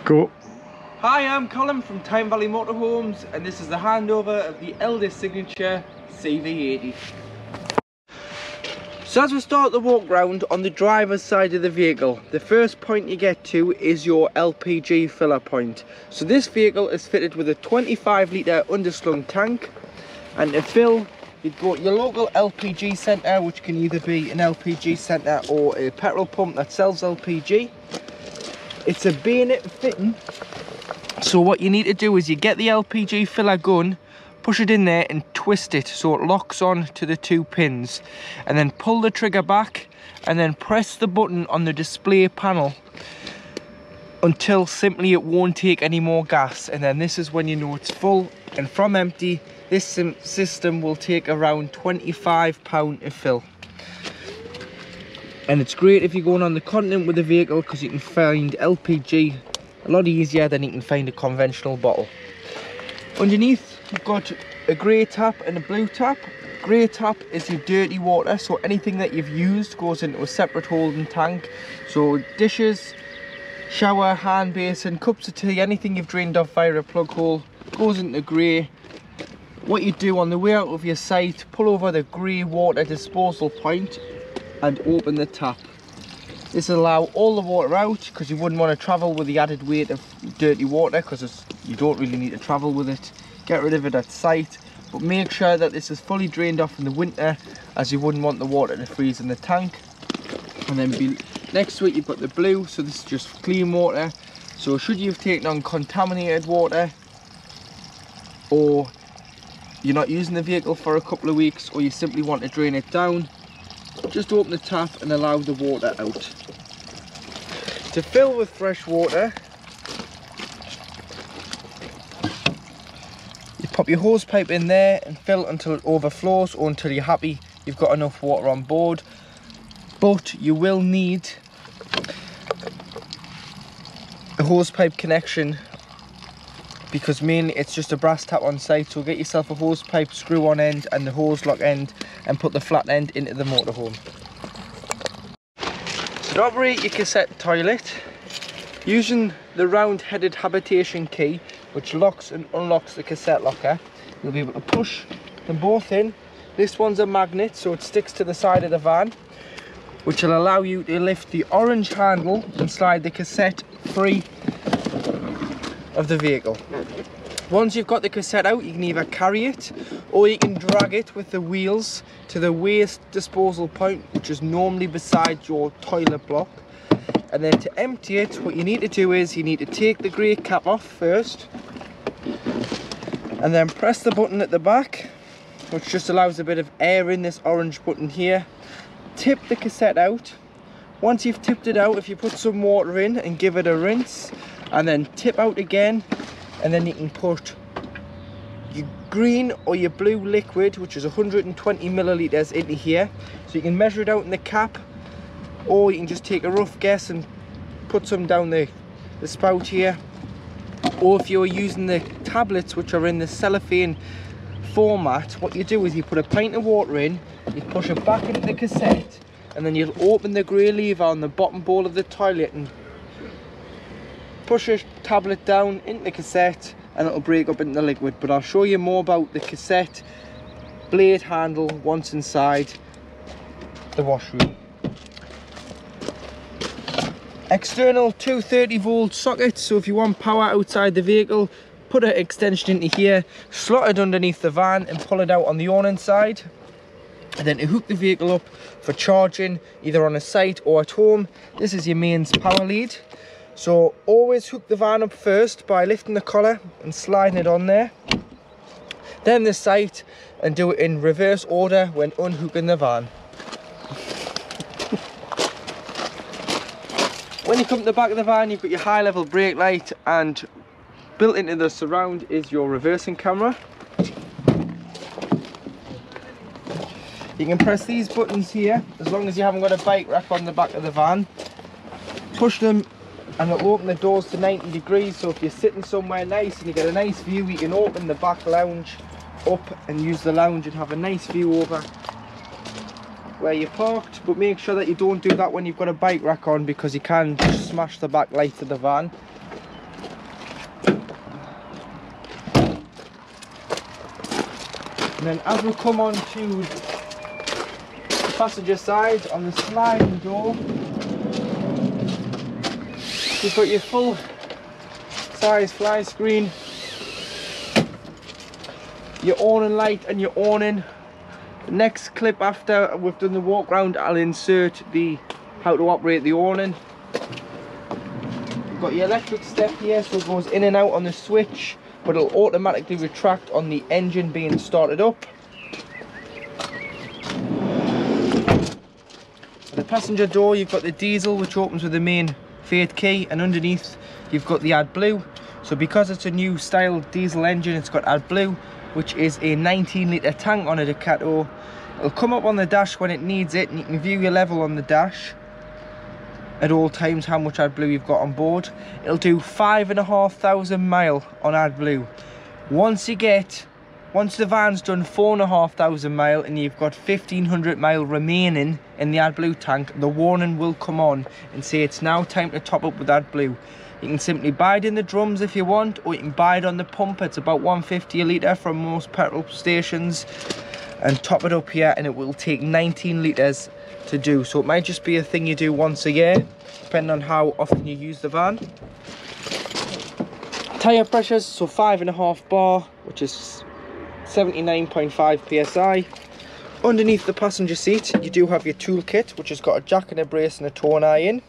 Go. Hi, I'm Colin from Tyne Valley Motorhomes, and this is the handover of the Elddis signature CV80. So as we start the walk round on the driver's side of the vehicle, the first point you get to is your Lpg filler point. So this vehicle is fitted with a 25 litre underslung tank, and to fill you'd go to your local LPG centre, which can either be an LPG centre or a petrol pump that sells LPG. It's a Bonnet fitting, so what you need to do is you get the LPG filler gun, push it in there and twist it so it locks on to the two pins, and then pull the trigger back and then press the button on the display panel until simply it won't take any more gas, and then this is when you know it's full. And from empty, this system will take around £25 to fill. And it's great if you're going on the continent with the vehicle because you can find LPG a lot easier than you can find a conventional bottle. Underneath you've got a grey tap and a blue tap. Grey tap is your dirty water, so anything that you've used goes into a separate holding tank. So dishes, shower, hand basin, cups of tea, anything you've drained off via a plug hole goes into grey. What you do on the way out of your site, pull over the grey water disposal point and open the tap. This will allow all the water out because you wouldn't want to travel with the added weight of dirty water, because you don't really need to travel with it. Get rid of it at site, but make sure that this is fully drained off in the winter, as you wouldn't want the water to freeze in the tank. And then next to it you've got the blue, so this is just clean water. So should you have taken on contaminated water, or you're not using the vehicle for a couple of weeks, or you simply want to drain it down, just open the tap and allow the water out. To fill with fresh water, you pop your hose pipe in there and fill until it overflows, or until you're happy you've got enough water on board. But you will need a hose pipe connection, because mainly it's just a brass tap on site. So get yourself a hose pipe, screw on end and the hose lock end, and put the flat end into the motorhome. So to operate your cassette toilet, using the round headed habitation key, which locks and unlocks the cassette locker, you'll be able to push them both in. This one's a magnet, so it sticks to the side of the van, which will allow you to lift the orange handle and slide the cassette free of the vehicle. Once you've got the cassette out, you can either carry it or you can drag it with the wheels to the waste disposal point, which is normally beside your toilet block. And then to empty it, what you need to do is you need to take the grey cap off first, and then press the button at the back, which just allows a bit of air in this orange button here. Tip the cassette out. Once you've tipped it out, if you put some water in and give it a rinse, and then tip out again, and then you can put your green or your blue liquid, which is 120 millilitres, into here. So you can measure it out in the cap, or you can just take a rough guess and put some down the spout here. Or if you're using the tablets, which are in the cellophane format, what you do is you put a pint of water in, you push it back into the cassette, and then you'll open the grey lever on the bottom bowl of the toilet and push a tablet down into the cassette, and it'll break up into the liquid. But I'll show you more about the cassette blade handle once inside the washroom. External 230 volt socket, so if you want power outside the vehicle, put an extension into here, slot it underneath the van and pull it out on the awning side. And then to hook the vehicle up for charging, either on a site or at home, this is your mains power lead. So always hook the van up first by lifting the collar and sliding it on there, then the site, and do it in reverse order when unhooking the van. When you come to the back of the van, you've got your high level brake light, and built into the surround is your reversing camera. You can press these buttons here, as long as you haven't got a bike rack on the back of the van. Push them and it'll open the doors to 90 degrees, so if you're sitting somewhere nice and you get a nice view, you can open the back lounge up and use the lounge and have a nice view over where you're parked. But make sure that you don't do that when you've got a bike rack on, because you can just smash the back light of the van. And then as we come on to the passenger side, on the sliding door, you've got your full size fly screen, your awning light and your awning. The next clip after we've done the walk round, I'll insert the how to operate the awning. You've got your electric step here, so it goes in and out on the switch, but it'll automatically retract on the engine being started up. At the passenger door, you've got the diesel, which opens with the main fade key, and underneath you've got the AdBlue. So because it's a new style diesel engine, it's got AdBlue, which is a 19 litre tank on a Ducato. It'll come up on the dash when it needs it, and you can view your level on the dash at all times, how much AdBlue you've got on board. It'll do 5,500 mile on AdBlue. Once the van's done 4,500 mile and you've got 1,500 mile remaining in the AdBlue tank, the warning will come on and say it's now time to top up with AdBlue. You can simply buy it in the drums if you want, or you can buy it on the pump. It's about 150 a litre from most petrol stations, and top it up here, and it will take 19 litres to do. So it might just be a thing you do once a year, depending on how often you use the van. Tyre pressures, so 5.5 bar, which is 79.5 psi. Underneath the passenger seat you do have your toolkit, which has got a jack and a brace and a toe and eye in.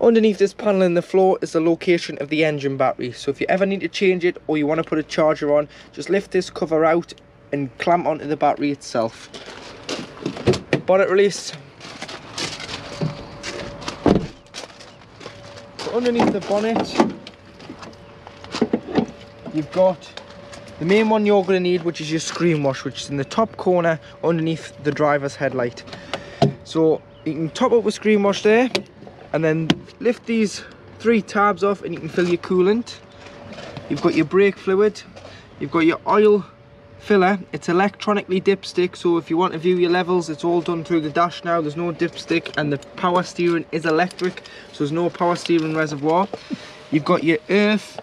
Underneath this panel in the floor is the location of the engine battery, so if you ever need to change it or you want to put a charger on, just lift this cover out and clamp onto the battery itself. Bonnet release. So underneath the bonnet you've got the main one you're going to need, which is your screen wash, which is in the top corner underneath the driver's headlight. So you can top up with screen wash there, and then lift these 3 tabs off and you can fill your coolant. You've got your brake fluid, you've got your oil filler. It's electronically dipstick, so if you want to view your levels, it's all done through the dash now. There's no dipstick, and the power steering is electric, so there's no power steering reservoir. You've got your earth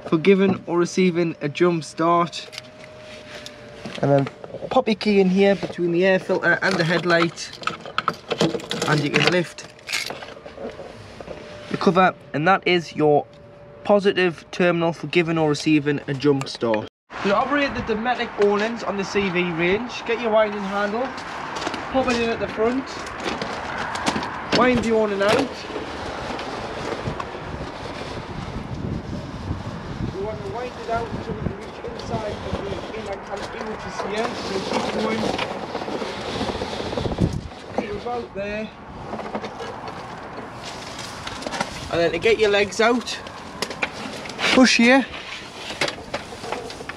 for giving or receiving a jump start, and then pop your key in here between the air filter and the headlight, and you can lift the cover, and that is your positive terminal for giving or receiving a jump start. To operate the Dometic awnings on the CV range, get your winding handle, pop it in at the front, wind the awning out. We want to wind it out until we can reach inside of the inner canopy, which is here. So keep going to about there. And then to get your legs out, push here,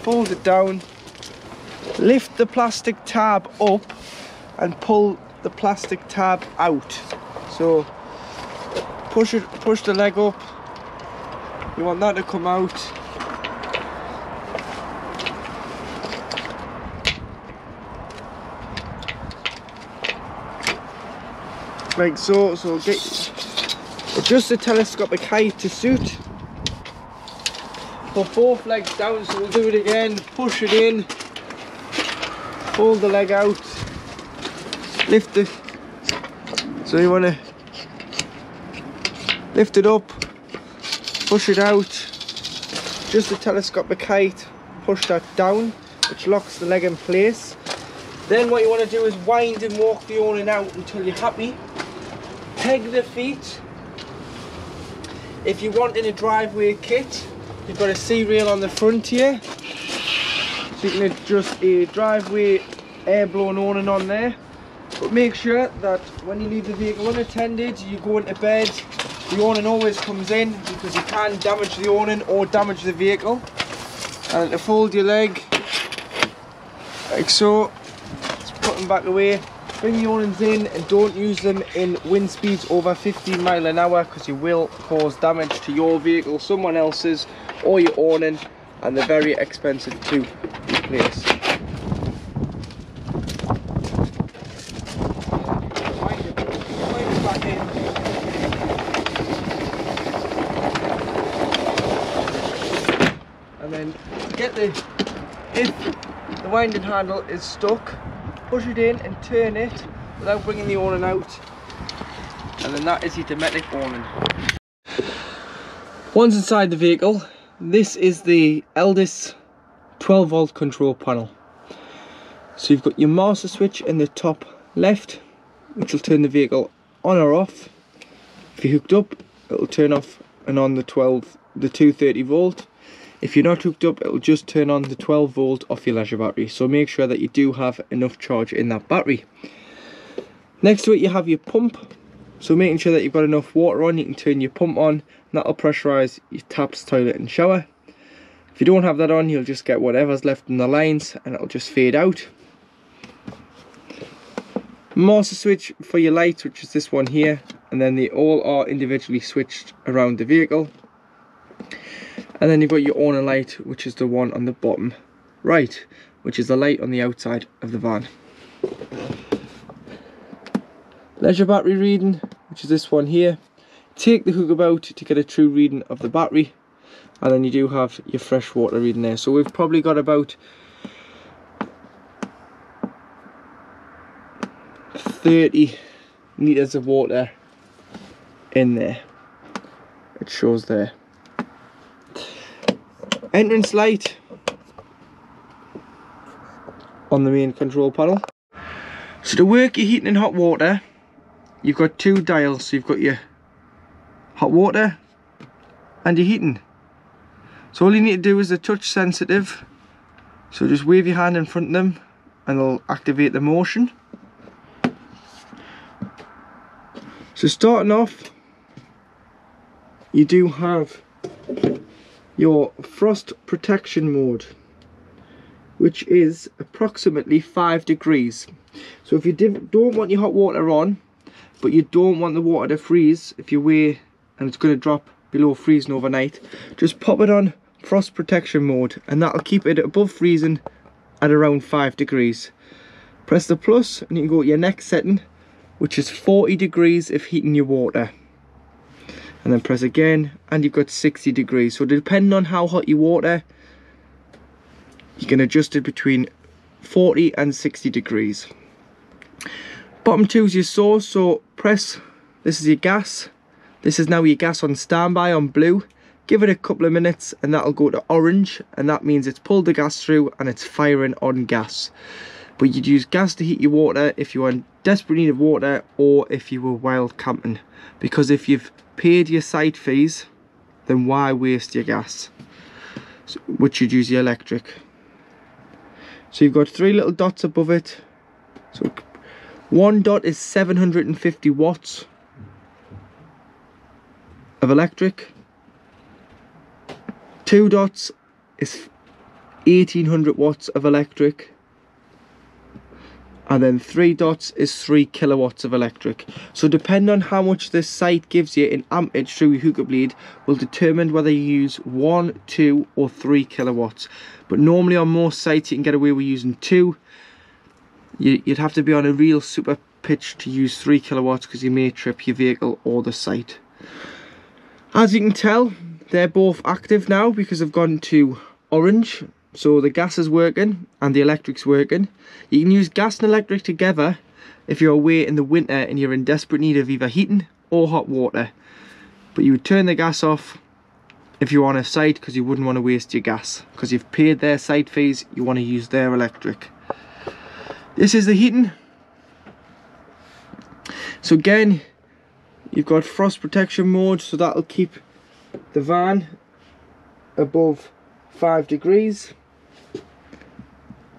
fold it down, lift the plastic tab up and pull the plastic tab out. So push the leg up, you want that to come out. Like so, adjust the telescopic height to suit. Put both legs down, so we'll do it again. Push it in, fold the leg out, lift it. So you want to lift it up, push it out, just the telescopic height, push that down, which locks the leg in place. Then what you want to do is wind and walk the awning out until you're happy. Peg the feet. If you want in a driveway kit, you've got a C-rail on the front here, so you can adjust a driveway air blown awning on there. But make sure that when you leave the vehicle unattended, you go into bed, the awning always comes in, because you can damage the awning or damage the vehicle. And to fold your leg like so, just put them back away. Bring the awnings in and don't use them in wind speeds over 15 miles an hour, because you will cause damage to your vehicle, someone else's, or your awning, and they're very expensive to replace. Wind it back in. And then get the, if the winding handle is stuck, push it in and turn it without bringing the awning out, and then that is your domestic awning. Once inside the vehicle, this is the Elldis 12 volt control panel. So you've got your master switch in the top left, which will turn the vehicle on or off. If you're hooked up, it'll turn off and on the 230 volt. If you're not hooked up, it'll just turn on the 12 volt off your leisure battery. So make sure that you do have enough charge in that battery. Next to it you have your pump. So making sure that you've got enough water on, you can turn your pump on. And that'll pressurise your taps, toilet and shower. If you don't have that on, you'll just get whatever's left in the lines and it'll just fade out. Master switch for your lights, which is this one here, and then they all are individually switched around the vehicle. And then you've got your awning light, which is the one on the bottom right, which is the light on the outside of the van. Leisure battery reading, which is this one here. Take the hook out to get a true reading of the battery, and then you do have your fresh water reading there. So we've probably got about 30 litres of water in there. It shows there. Entrance light on the main control panel. So to work your heating and hot water, you've got two dials. So you've got your hot water and your heating. So all you need to do is the touch sensitive. So just wave your hand in front of them and it'll activate the motion. So starting off, you do have your frost protection mode, which is approximately 5 degrees. So if you don't want your hot water on, but you don't want the water to freeze, if you're away and it's going to drop below freezing overnight, just pop it on frost protection mode and that'll keep it above freezing at around 5 degrees. Press the plus and you can go to your next setting, which is 40 degrees if heating your water, and then press again and you've got 60 degrees. So depending on how hot your water, you can adjust it between 40 and 60 degrees. Bottom two is your source, so press, this is your gas. This is now your gas on standby on blue. Give it a couple of minutes and that'll go to orange, and that means it's pulled the gas through and it's firing on gas. But you'd use gas to heat your water if you were in desperate need of water or if you were wild camping. Because if you've paid your site fees, then why waste your gas? So, which you'd use your electric. So you've got 3 little dots above it. So one dot is 750 watts of electric. 2 dots is 1800 watts of electric. And then 3 dots is 3 kilowatts of electric. So depending on how much this site gives you in ampage through your hookah bleed will determine whether you use 1, 2 or 3 kilowatts. But normally on most sites you can get away with using 2. You'd have to be on a real super pitch to use 3 kilowatts because you may trip your vehicle or the site. As you can tell, they're both active now because they've gone to orange. So the gas is working and the electric's working. You can use gas and electric together if you're away in the winter and you're in desperate need of either heating or hot water. But you would turn the gas off if you're on a site because you wouldn't want to waste your gas. Because you've paid their site fees, you want to use their electric. This is the heating. So again, you've got frost protection mode, so that'll keep the van above 5 degrees.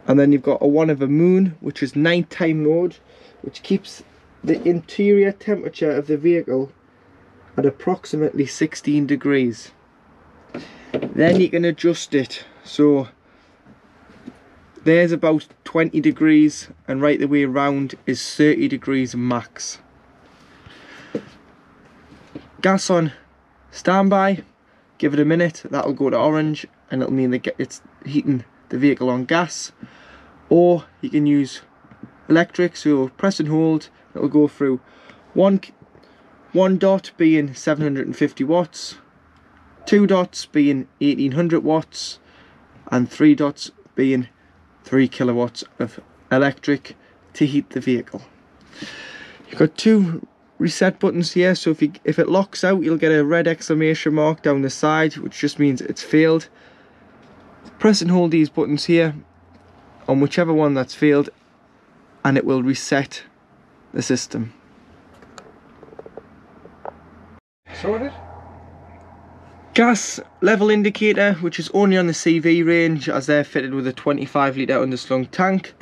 And then you've got a one of a moon, which is nighttime mode, which keeps the interior temperature of the vehicle at approximately 16 degrees. Then you can adjust it. So there's about 20 degrees and right the way around is 30 degrees max. Gas on standby, give it a minute, that'll go to orange and it'll mean that it's heating the vehicle on gas. Or you can use electric, so press and hold, it'll go through one dot being 750 watts, 2 dots being 1800 watts, and 3 dots being 3 kilowatts of electric to heat the vehicle. You've got 2 reset buttons here, so if it locks out, you'll get a red exclamation mark down the side, which just means it's failed. Press and hold these buttons here on whichever one that's failed, and it will reset the system. Sorted? Gas level indicator, which is only on the CV range as they're fitted with a 25 litre underslung tank.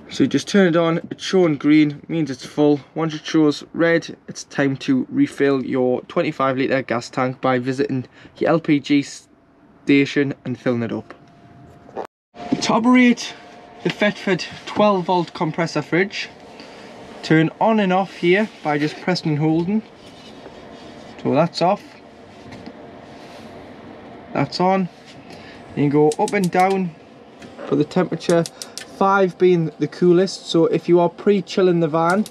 So you just turn it on, it's showing green, means it's full. Once it shows red, it's time to refill your 25 litre gas tank by visiting your LPG station and filling it up. To operate the Thetford 12 volt compressor fridge, turn on and off here by just pressing and holding. So that's off, that's on. You can go up and down for the temperature, 5 being the coolest. So if you are pre-chilling the van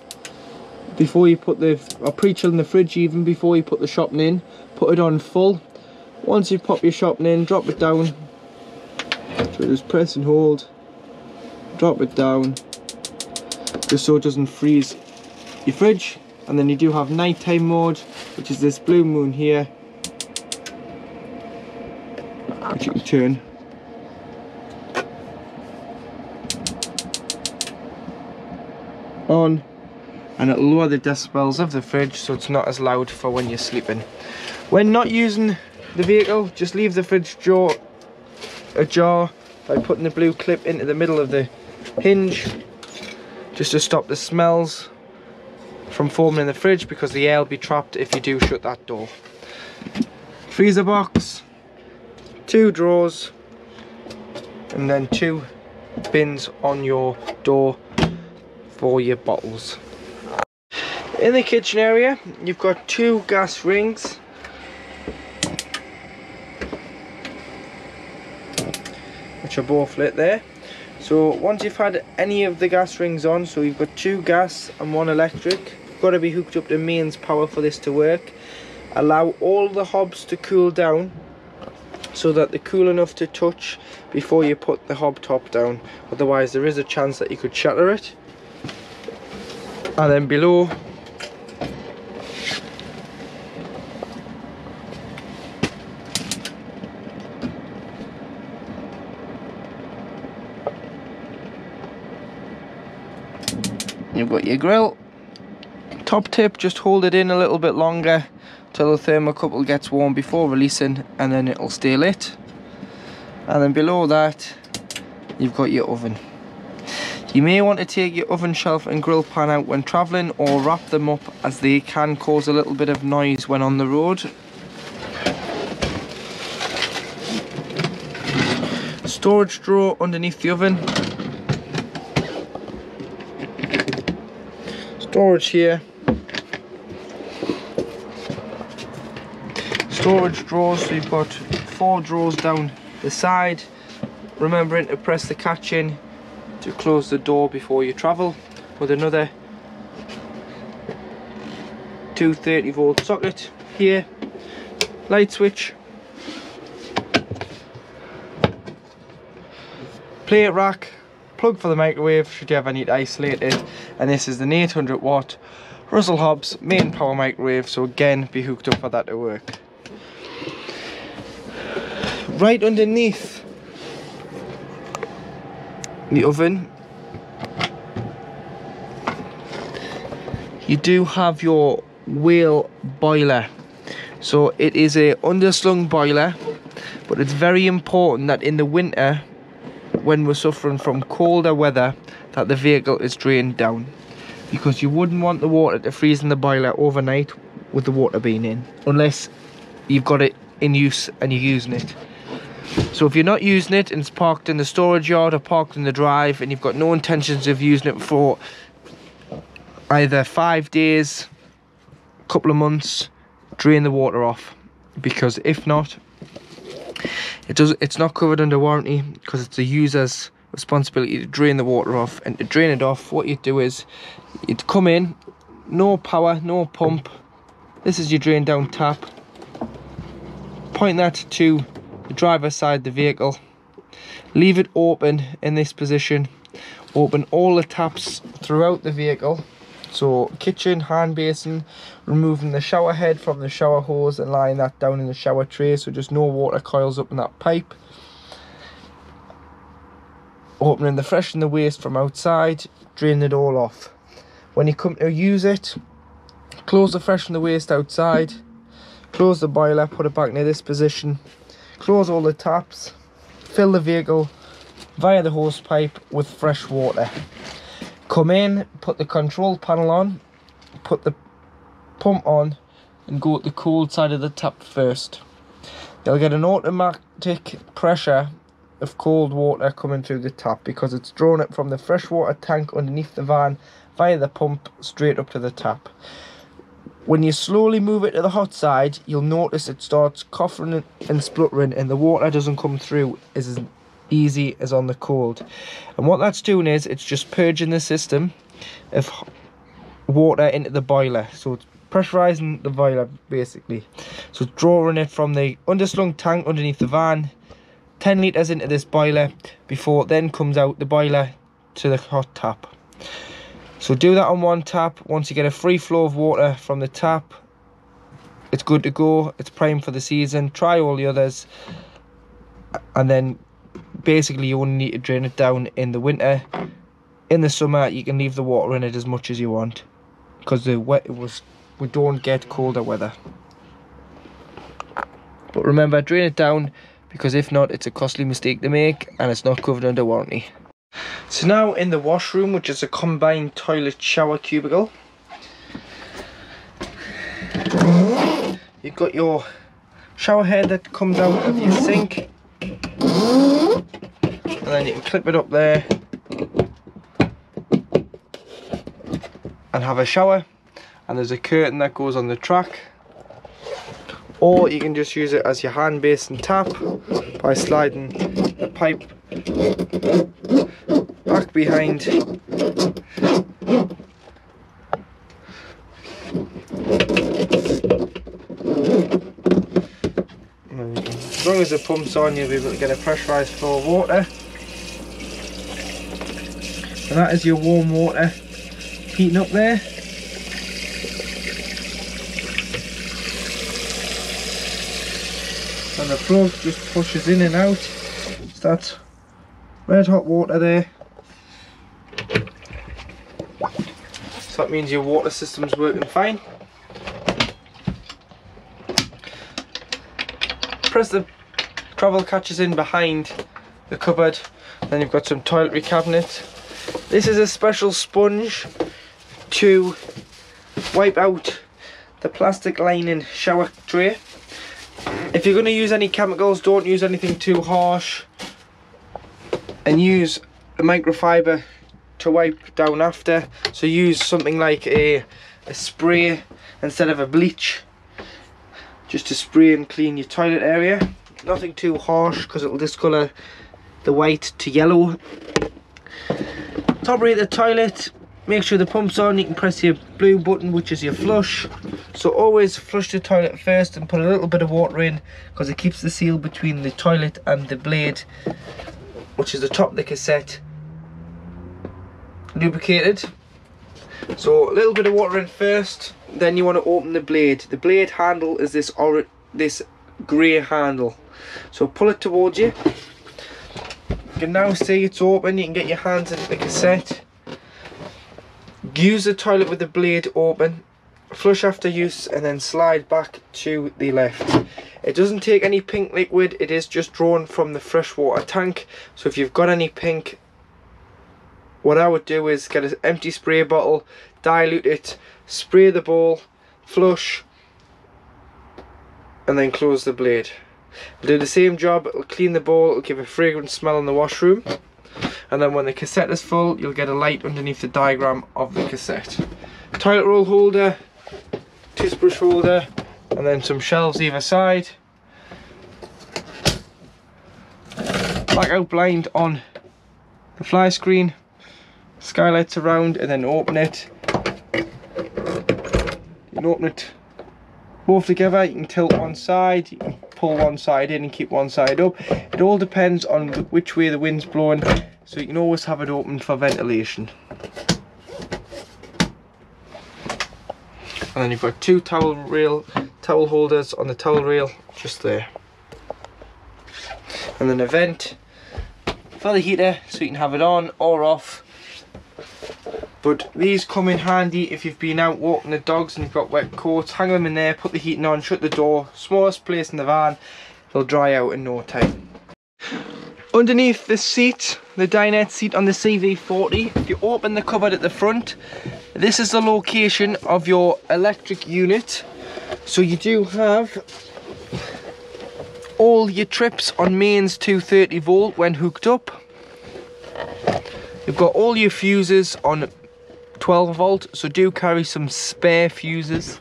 before you put or pre-chilling the fridge even before you put the shopping in, put it on full. Once you pop your shopping in, drop it down. So just press and hold, drop it down, just so it doesn't freeze your fridge. And then you do have nighttime mode, which is this blue moon here, which you can turn. On, and it'll lower the decibels of the fridge so it's not as loud for when you're sleeping. When not using the vehicle, just leave the fridge door ajar by putting the blue clip into the middle of the hinge, just to stop the smells from forming in the fridge, because the air will be trapped if you do shut that door. Freezer box, 2 drawers, and then 2 bins on your door for your bottles. In the kitchen area, you've got 2 gas rings, which are both lit there. So once you've had any of the gas rings on, so you've got 2 gas and 1 electric, you've got to be hooked up to mains power for this to work. Allow all the hobs to cool down so that they're cool enough to touch before you put the hob top down, otherwise there is a chance that you could shatter it. And then below, you've got your grill. Top tip, just hold it in a little bit longer till the thermocouple gets warm before releasing, and then it'll stay lit. And then below that, you've got your oven. You may want to take your oven shelf and grill pan out when travelling, or wrap them up, as they can cause a little bit of noise when on the road. Storage drawer underneath the oven. Storage here. Storage drawers, so you've got 4 drawers down the side, remembering to press the catch in to close the door before you travel, with another 230 volt socket here, light switch, plate rack, plug for the microwave should you ever need to isolate it, and this is an 800 watt Russell Hobbs main power microwave, so again be hooked up for that to work. Right underneath the oven, you do have your whale boiler. So it is a underslung boiler, but it's very important that in the winter, when we're suffering from colder weather, that the vehicle is drained down, because you wouldn't want the water to freeze in the boiler overnight with the water being in, unless you've got it in use and you're using it. So if you're not using it and it's parked in the storage yard or parked in the drive, and you've got no intentions of using it for either 5 days, a couple of months, drain the water off, because if not, it's not covered under warranty, because it's the user's responsibility to drain the water off. And to drain it off, what you'd do is you'd come in, no power, no pump, this is your drain down tap, point that to the driver's side of the vehicle, leave it open in this position. Open all the taps throughout the vehicle. So kitchen, hand basin, removing the shower head from the shower hose and laying that down in the shower tray so just no water coils up in that pipe. Opening the fresh and the waste from outside, drain it all off. When you come to use it, close the fresh and the waste outside, close the boiler, put it back into this position, close all the taps, fill the vehicle via the hose pipe with fresh water. Come in, put the control panel on, put the pump on and go at the cold side of the tap first. You'll get an automatic pressure of cold water coming through the tap because it's drawn it from the freshwater tank underneath the van via the pump straight up to the tap. When you slowly move it to the hot side, you'll notice it starts coughing and spluttering and the water doesn't come through as easy as on the cold. And what that's doing is it's just purging the system of water into the boiler. So it's pressurizing the boiler basically. So it's drawing it from the underslung tank underneath the van 10 litres into this boiler before it then comes out the boiler to the hot tap. So do that on one tap. Once you get a free flow of water from the tap, it's good to go. It's primed for the season. Try all the others, and then basically you only need to drain it down in the winter. In the summer you can leave the water in it as much as you want because we don't get colder weather. But remember, drain it down because if not it's a costly mistake to make and it's not covered under warranty. So now in the washroom, which is a combined toilet shower cubicle, you've got your shower head that comes out of your sink, and then you can clip it up there and have a shower, and there's a curtain that goes on the track, or you can just use it as your hand basin tap by sliding the pipe back behind as long as the pump's on, you'll be able to get a pressurised flow of water. And that is your warm water heating up there. And the plug just pushes in and out. So that's red hot water there. So that means your water system's working fine. Press the travel catches in behind the cupboard. Then you've got some toiletry cabinets. This is a special sponge to wipe out the plastic lining shower tray. If you're going to use any chemicals, don't use anything too harsh, and use a microfiber to wipe down after. So use something like a spray instead of a bleach, just to spray and clean your toilet area. Nothing too harsh because it'll discolour the white to yellow. Top rate the toilet, make sure the pump's on. You can press your blue button, which is your flush. So always flush the toilet first and put a little bit of water in because it keeps the seal between the toilet and the blade, which is the top of the cassette, lubricated. So a little bit of water in first, then you want to open the blade. The blade handle is this grey handle. So pull it towards you. You can now see it's open. You can get your hands into the cassette. Use the toilet with the blade open. Flush after use and then slide back to the left. It doesn't take any pink liquid, it is just drawn from the freshwater tank. So if you've got any pink, what I would do is get an empty spray bottle, dilute it, spray the bowl, flush, and then close the blade. It'll do the same job. It'll clean the bowl, it'll give a fragrant smell in the washroom, and then when the cassette is full you'll get a light underneath the diagram of the cassette. Toilet roll holder, toothbrush holder, and then some shelves either side. Blackout blind on the fly screen, skylights around, and then open it. You can open it both together. You can tilt one side, you can pull one side in and keep one side up. It all depends on which way the wind's blowing, so you can always have it open for ventilation. And then you've got two towel holders on the towel rail just there. And then a vent for the heater so you can have it on or off. But these come in handy if you've been out walking the dogs and you've got wet coats. Hang them in there, put the heating on, shut the door, smallest place in the van, they'll dry out in no time. Underneath the seat, the dinette seat on the CV40, if you open the cupboard at the front, this is the location of your electric unit. So you do have all your trips on mains 230 volt when hooked up. You've got all your fuses on 12 volt, so do carry some spare fuses.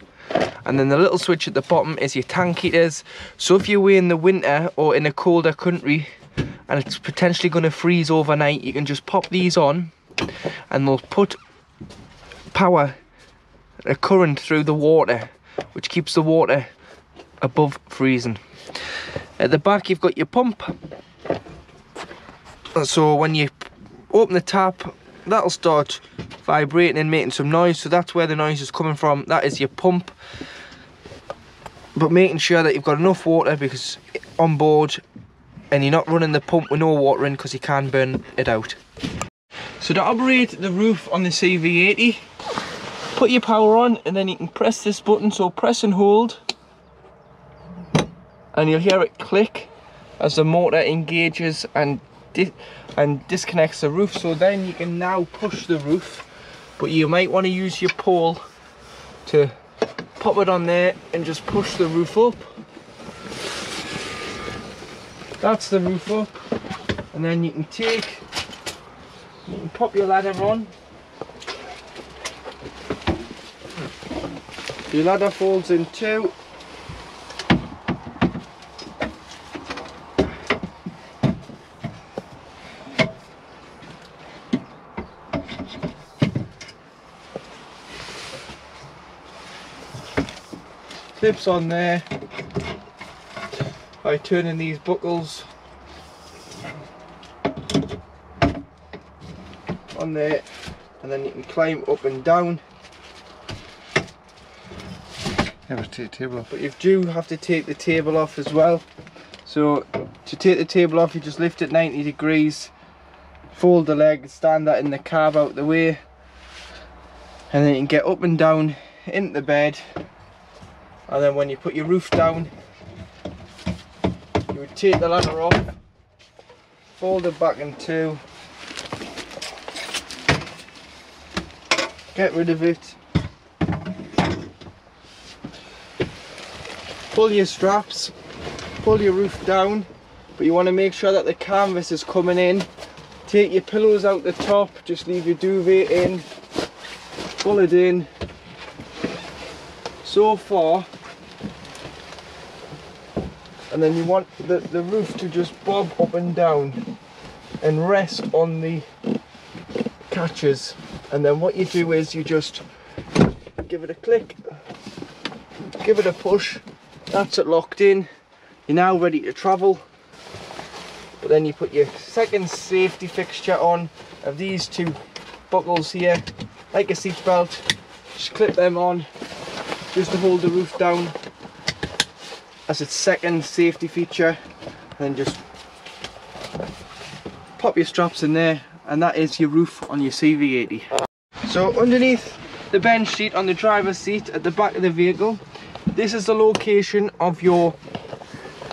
And then the little switch at the bottom is your tank heaters. So if you're away in the winter or in a colder country and it's potentially going to freeze overnight, you can just pop these on and they'll put power, a current through the water, which keeps the water above freezing. At the back you've got your pump, so when you open the tap that'll start vibrating and making some noise, so that's where the noise is coming from. That is your pump, but making sure that you've got enough water because on board, and you're not running the pump with no water in because you can burn it out. So to operate the roof on the CV80, put your power on and then you can press this button, so press and hold, and you'll hear it click as the motor engages and disconnects the roof. So then you can now push the roof, but you might want to use your pole to pop it on there and just push the roof up. That's the roof up, and then you can pop your ladder on. Your ladder folds in two. Clips on there by turning these buckles on there, and then you can climb up and down. Never take the table off. But you do have to take the table off as well. So to take the table off, you just lift it 90 degrees, fold the leg, stand that in the cab out the way, and then you can get up and down into the bed. And then when you put your roof down, you would take the ladder off, fold it back in two, get rid of it, pull your straps, pull your roof down, but you want to make sure that the canvas is coming in. Take your pillows out the top, just leave your duvet in, pull it in, so far. And then you want the roof to just bob up and down and rest on the catches. And then what you do is you just give it a click, give it a push, that's it locked in. You're now ready to travel. But then you put your second safety fixture on of these two buckles here, like a seat belt. Just clip them on just to hold the roof down as its second safety feature, and then just pop your straps in there, and that is your roof on your CV80. So underneath the bench seat on the driver's seat at the back of the vehicle, this is the location of your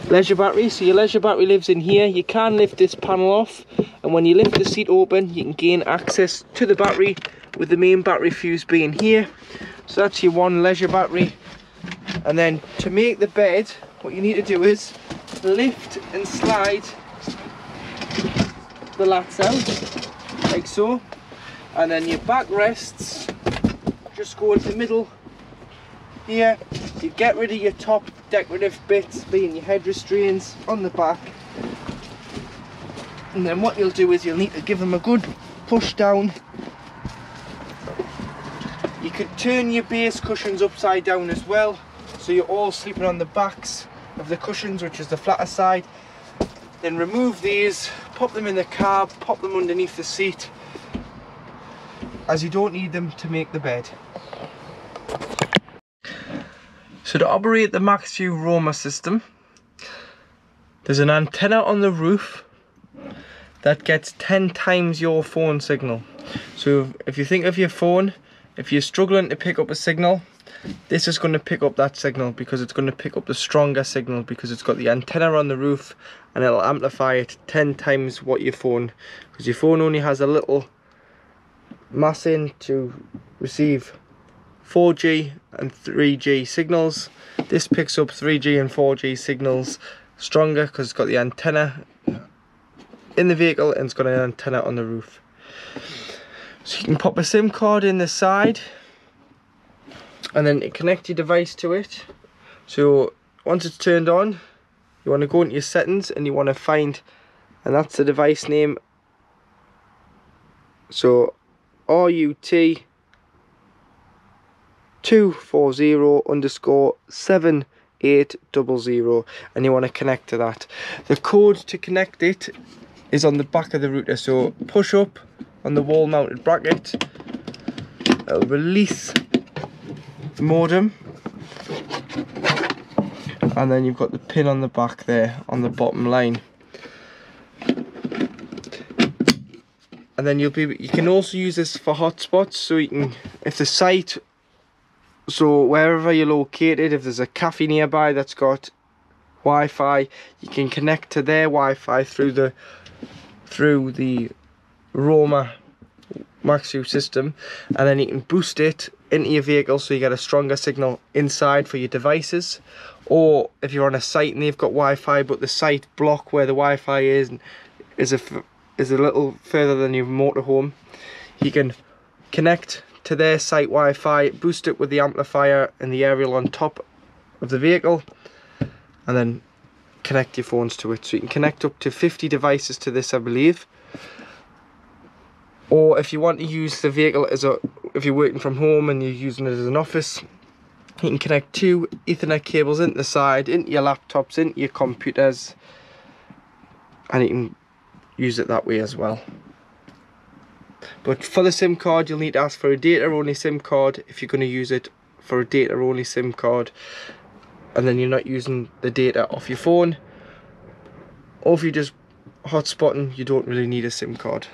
leisure battery. So your leisure battery lives in here. You can lift this panel off, and when you lift the seat open you can gain access to the battery with the main battery fuse being here. So that's your one leisure battery. And then to make the bed, what you need to do is lift and slide the lats out, like so. And then your back rests just go into the middle here. You get rid of your top decorative bits, being your head restraints on the back. And then what you'll do is you'll need to give them a good push down. You could turn your base cushions upside down as well, so you're all sleeping on the backs of the cushions, which is the flatter side. Then remove these, pop them in the cab, pop them underneath the seat, as you don't need them to make the bed. So to operate the MaxView Roma system, there's an antenna on the roof that gets 10 times your phone signal. So if you think of your phone, if you're struggling to pick up a signal, this is going to pick up that signal, because it's going to pick up the stronger signal, because it's got the antenna on the roof and it'll amplify it 10 times what your phone, because your phone only has a little mass in to receive 4G and 3G signals. This picks up 3G and 4G signals stronger because it's got the antenna in the vehicle and it's got an antenna on the roof. So you can pop a SIM card in the side and then connect your device to it. So once it's turned on, you want to go into your settings and you want to find, and that's the device name, so RUT 240_7800, and you want to connect to that. The code to connect it is on the back of the router, so push up on the wall mounted bracket, it'll release the modem, and then you've got the pin on the back there on the bottom line. And then you can also use this for hotspots, so you can, if the site, so wherever you're located, if there's a cafe nearby that's got Wi-Fi, you can connect to their Wi-Fi through the Roma MaxView system, and then you can boost it into your vehicle so you get a stronger signal inside for your devices. Or if you're on a site and they've got Wi-Fi but the site block where the Wi-Fi is a little further than your motorhome, you can connect to their site Wi-Fi, boost it with the amplifier and the aerial on top of the vehicle, and then connect your phones to it. So you can connect up to 50 devices to this, I believe. Or if you want to use the vehicle if you're working from home and you're using it as an office, you can connect 2 Ethernet cables into the side, into your laptops, into your computers, and you can use it that way as well. But for the SIM card, you'll need to ask for a data only SIM card if you're going to use it for a data only SIM card, and then you're not using the data off your phone. Or if you're just hotspotting, you don't really need a SIM card.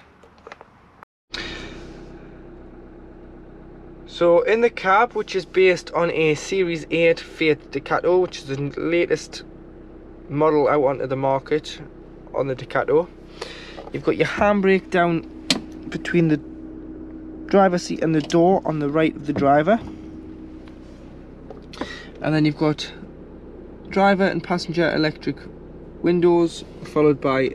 So in the cab, which is based on a Series 8 Fiat Ducato, which is the latest model out onto the market on the Ducato, you've got your handbrake down between the driver's seat and the door on the right of the driver, and then you've got driver and passenger electric windows, followed by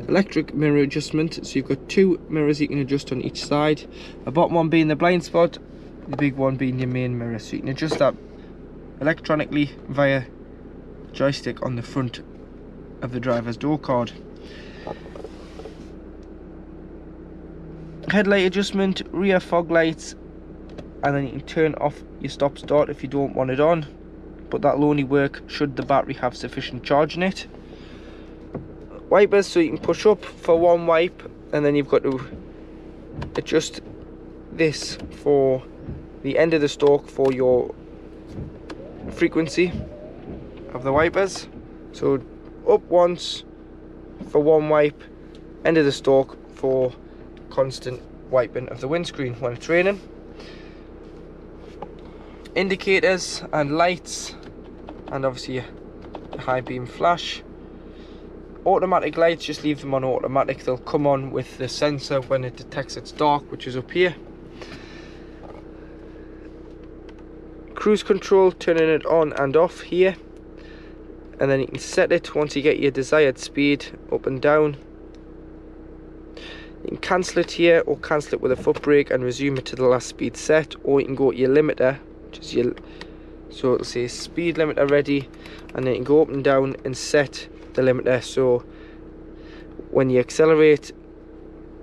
electric mirror adjustment. So you've got 2 mirrors you can adjust on each side, the bottom one being the blind spot, the big one being your main mirror. So you can adjust that electronically via joystick on the front of the driver's door card. Headlight adjustment, rear fog lights, and then you can turn off your stop start if you don't want it on, but that'll only work should the battery have sufficient charge in it. Wipers, so you can push up for one wipe, and then you've got to adjust this for the end of the stalk for your frequency of the wipers. So up once for one wipe, end of the stalk for constant wiping of the windscreen when it's raining. Indicators and lights, and obviously your high beam flash. Automatic lights, just leave them on automatic, they'll come on with the sensor when it detects it's dark, which is up here. Cruise control, turning it on and off here, and then you can set it once you get your desired speed up and down. You can cancel it here, or cancel it with a foot brake and resume it to the last speed set, or you can go to your limiter, which is your, so it'll say speed limiter ready, and then you can go up and down and set the limiter, so when you accelerate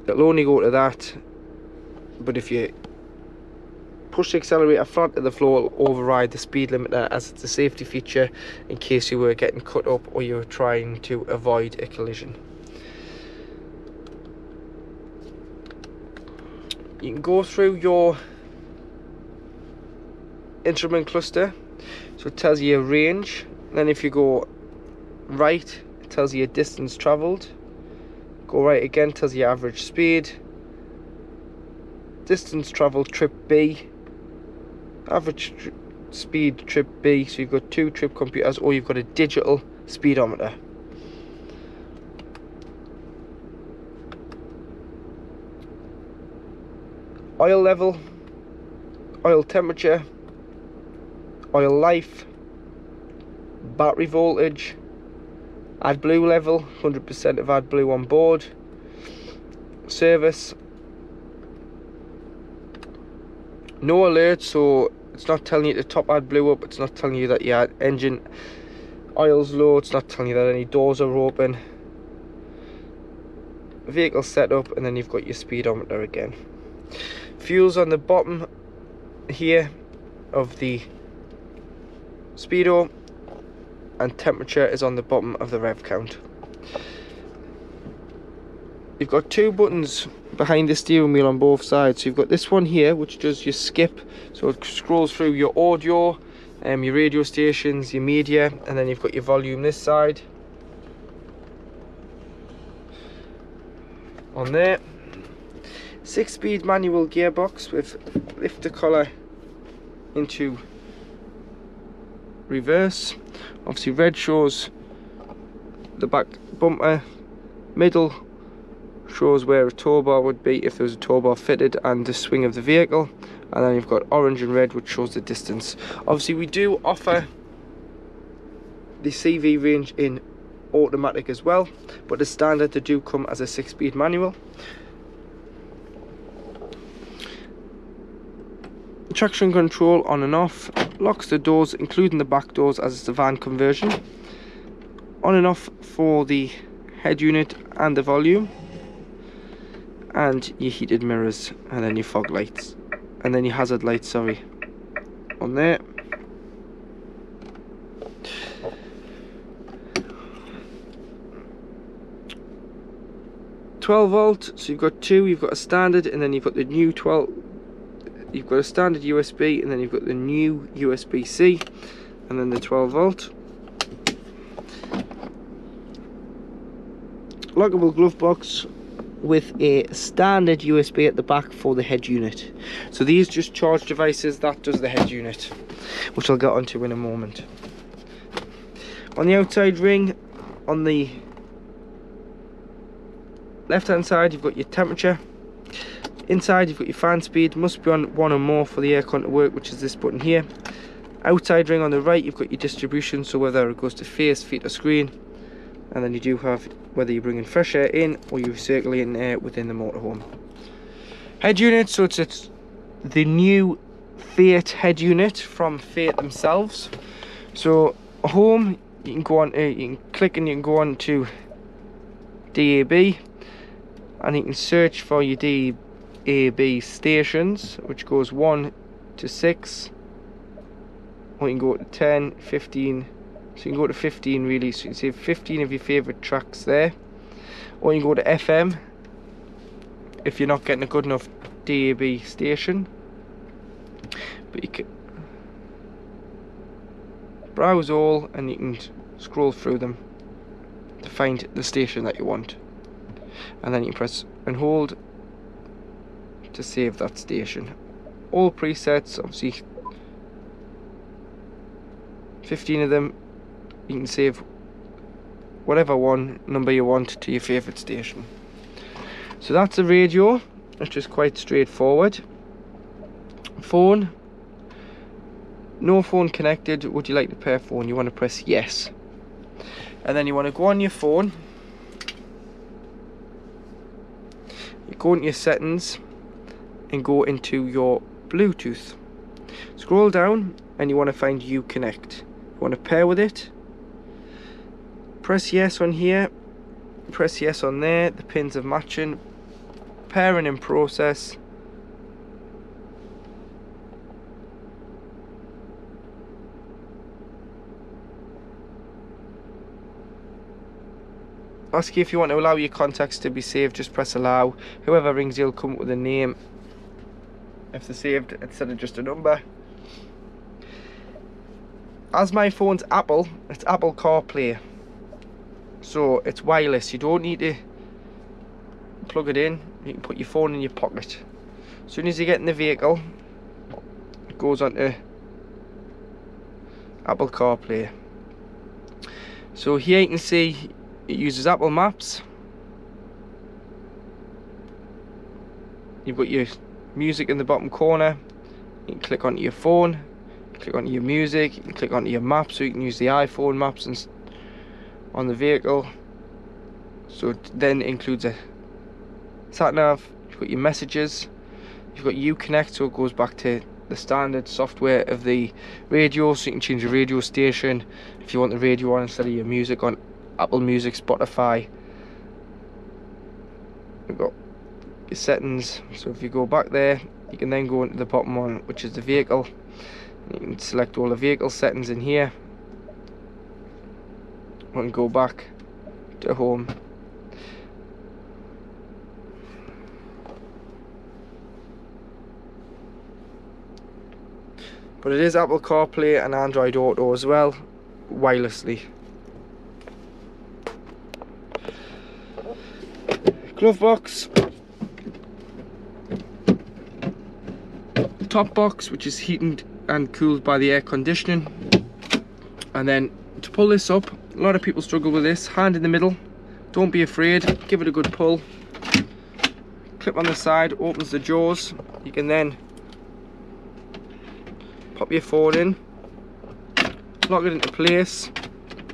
it'll only go to that, but if you push the accelerator flat to the floor, it'll override the speed limiter, as it's a safety feature in case you were getting cut up or you were trying to avoid a collision. You can go through your instrument cluster, so it tells you your range. Then if you go right, it tells you your distance travelled. Go right again, tells you your average speed. Distance travelled trip B, average speed trip B. So you've got 2 trip computers, or you've got a digital speedometer. Oil level, oil temperature, oil life, battery voltage, AdBlue level, 100% of AdBlue on board, service, no alert, so it's not telling you to top AdBlue up, it's not telling you that your engine oil's low, it's not telling you that any doors are open. Vehicle setup, and then you've got your speedometer again. Fuel's on the bottom here of the speedo, and temperature is on the bottom of the rev count. You've got 2 buttons behind the steering wheel on both sides. So you've got this one here which does your skip, so it scrolls through your audio, your radio stations, your media, and then you've got your volume this side. On there, 6-speed manual gearbox with lifter collar into reverse. Obviously red shows the back bumper, middle shows where a tow bar would be if there was a tow bar fitted, and the swing of the vehicle, and then you've got orange and red which shows the distance. Obviously we do offer the CV range in automatic as well, but the standard they do come as a 6-speed manual. Traction control on and off, locks the doors including the back doors as it's a van conversion, on and off for the head unit and the volume, and your heated mirrors, and then your fog lights, and then your hazard lights, sorry, on there. .12V, so you've got 2, you've got a standard, and then you've got the new 12. You've got a standard USB, and then you've got the new USB-C, and then the 12V. Lockable glove box with a standard USB at the back for the head unit. So these just charge devices, that does the head unit, which I'll get onto in a moment. On the outside ring, on the left hand side, you've got your temperature. Inside you've got your fan speed, must be on 1 or more for the aircon to work, which is this button here. Outside ring on the right, you've got your distribution, so whether it goes to face, feet or screen. And then you do have whether you're bringing fresh air in or you're circulating air within the motorhome. Head unit, so it's the new Fiat head unit from Fiat themselves. So home, you can go on, you can click and you can go on to DAB, and you can search for your DAB stations, which goes 1 to 6, or you can go to 10, 15, so you can go to 15 really, so you can save 15 of your favourite tracks there, or you can go to FM if you're not getting a good enough DAB station. But you can browse all and you can scroll through them to find the station that you want, and then you press and hold to save that station. All presets, obviously 15 of them, you can save whatever one number you want to your favourite station. So that's a radio, it's just quite straightforward. Phone, no phone connected, would you like to pair phone? You want to press yes, and then you want to go on your phone, you go into your settings and go into your Bluetooth, scroll down and you want to find Uconnect. You want to pair with it, press yes on here, press yes on there, the pins are matching, pairing in process, ask you if you want to allow your contacts to be saved. Just press allow. Whoever rings you'll come up with a name if they're saved instead of just a number. As my phone's Apple, it's Apple Carplay, so it's wireless. You don't need to plug it in. You can put your phone in your pocket. As soon as you get in the vehicle, it goes on to Apple Carplay. So here you can see it uses Apple Maps. You've got your music in the bottom corner. You can click onto your phone, click onto your music, you can click onto your maps, so you can use the iPhone maps and on the vehicle. So it then includes a sat nav. You've got your messages, you've got Uconnect, so it goes back to the standard software of the radio, so you can change the radio station if you want the radio on instead of your music on Apple Music, Spotify. You've got your settings, so if you go back there, you can then go into the bottom one, which is the vehicle. You can select all the vehicle settings in here and go back to home. But it is Apple CarPlay and Android Auto as well, wirelessly. Glove box. Top box, which is heated and cooled by the air conditioning. And then to pull this up, a lot of people struggle with this. Hand in the middle, don't be afraid, give it a good pull. Clip on the side, opens the jaws. You can then pop your phone in, lock it into place.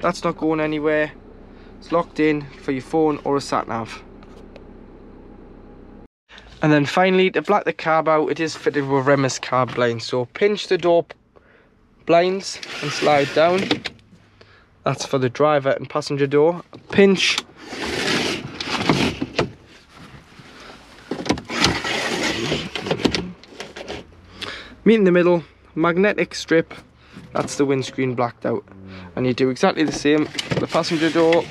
That's not going anywhere. It's locked in for your phone or a sat nav. And then finally, to black the cab out, it is fitted with Remus cab blinds. So pinch the door blinds and slide down. That's for the driver and passenger door. Pinch. Meet in the middle. Magnetic strip. That's the windscreen blacked out. And you do exactly the same for the passenger door.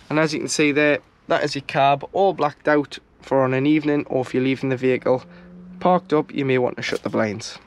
And as you can see there, that is your cab all blacked out for on an evening, or if you're leaving the vehicle parked up, you may want to shut the blinds.